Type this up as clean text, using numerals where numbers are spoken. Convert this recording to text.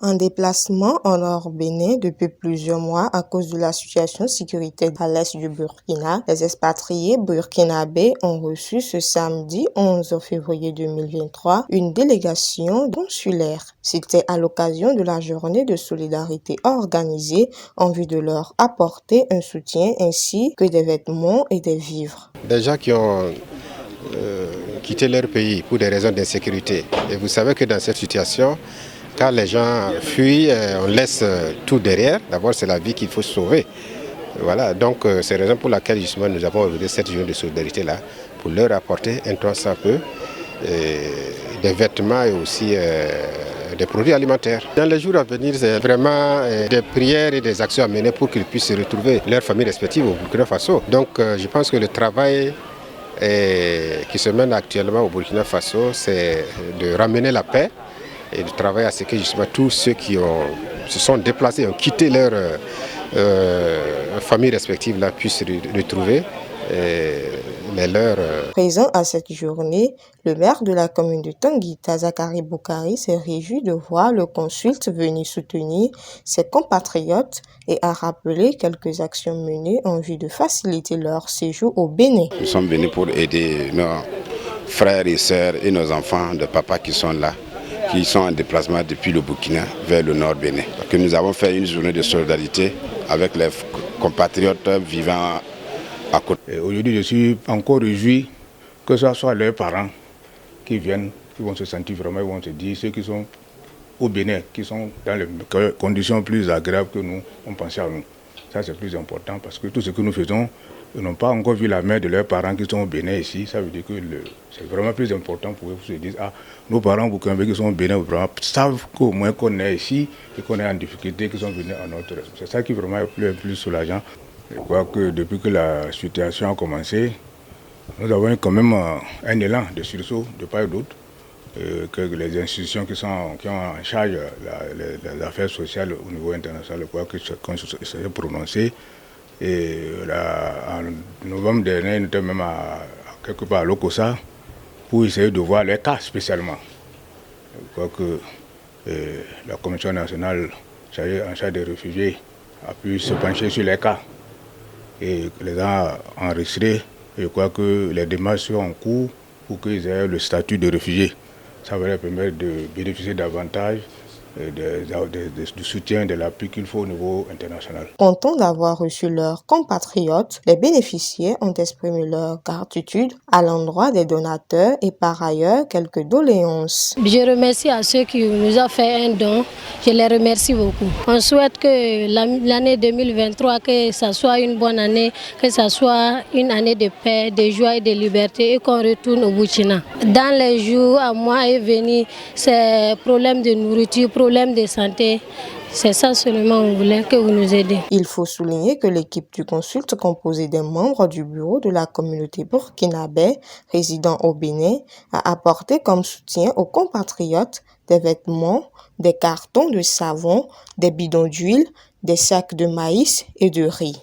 En déplacement en Nord-Bénin depuis plusieurs mois à cause de la situation sécuritaire à l'est du Burkina, les expatriés burkinabés ont reçu ce samedi 11 février 2023 une délégation consulaire. C'était à l'occasion de la journée de solidarité organisée en vue de leur apporter un soutien ainsi que des vêtements et des vivres. Des gens qui ont quitté leur pays pour des raisons d'insécurité. Et vous savez que dans cette situation, quand les gens fuient, on laisse tout derrière. D'abord, c'est la vie qu'il faut sauver. Voilà, donc c'est la raison pour laquelle justement nous avons organisé cette journée de solidarité-là, pour leur apporter un tant soit peu des vêtements et aussi des produits alimentaires. Dans les jours à venir, c'est vraiment des prières et des actions à mener pour qu'ils puissent retrouver leurs familles respectives au Burkina Faso. Donc je pense que le travail qui se mène actuellement au Burkina Faso, c'est de ramener la paix et de travailler à ce que justement tous ceux qui se sont déplacés, ont quitté leur famille respective là, puissent retrouver les leurs. Présent à cette journée, le maire de la commune de Tanguita, Zakari Boukari, s'est réjoui de voir le consulte venir soutenir ses compatriotes et a rappelé quelques actions menées en vue de faciliter leur séjour au Bénin. Nous sommes venus pour aider nos frères et sœurs et nos enfants de papa qui sont là, qui sont en déplacement depuis le Burkina vers le nord Bénin. Que nous avons fait une journée de solidarité avec les compatriotes vivant à côté. Aujourd'hui, je suis encore réjoui que ce soit leurs parents qui viennent, qui vont se sentir vraiment, ils vont se dire, ceux qui sont au Bénin, qui sont dans les conditions plus agréables que nous, on pensait à nous. Ça, c'est plus important parce que tout ce que nous faisons, ils n'ont pas encore vu la mère de leurs parents qui sont au Bénin ici. Ça veut dire que c'est vraiment plus important pour eux pour se dire, ah, nos parents burkinabés qui sont au Bénin vraiment, savent qu'au moins qu'on est ici et qu'on est en difficulté, qu'ils sont venus à notre raison. C'est ça qui vraiment est plus soulageant. Je crois que depuis que la situation a commencé, nous avons eu quand même un élan de sursaut de part et d'autre, que les institutions qui ont en charge les affaires sociales au niveau international, je crois que chacun s'est prononcé. Et là, en novembre dernier, nous étions même quelque part à Lokossa pour essayer de voir les cas spécialement. Je crois que la Commission nationale en charge des réfugiés a pu se pencher sur les cas et les a enregistrés. Et je crois que les démarches sont en cours pour qu'ils aient le statut de réfugiés. Ça va leur permettre de bénéficier davantage du soutien, de l'appui qu'il faut au niveau international. Contents d'avoir reçu leurs compatriotes, les bénéficiaires ont exprimé leur gratitude à l'endroit des donateurs et par ailleurs quelques doléances. Je remercie à ceux qui nous ont fait un don, je les remercie beaucoup. On souhaite que l'année 2023, que ça soit une bonne année, que ça soit une année de paix, de joie et de liberté et qu'on retourne au Burkina. Dans les jours à mois à venir, c'est problème de nourriture, problème de santé, c'est ça seulement on voulait que vous nous aidiez. Il faut souligner que l'équipe du consulte composée des membres du bureau de la communauté burkinabé résidant au Bénin a apporté comme soutien aux compatriotes des vêtements, des cartons de savon, des bidons d'huile, des sacs de maïs et de riz.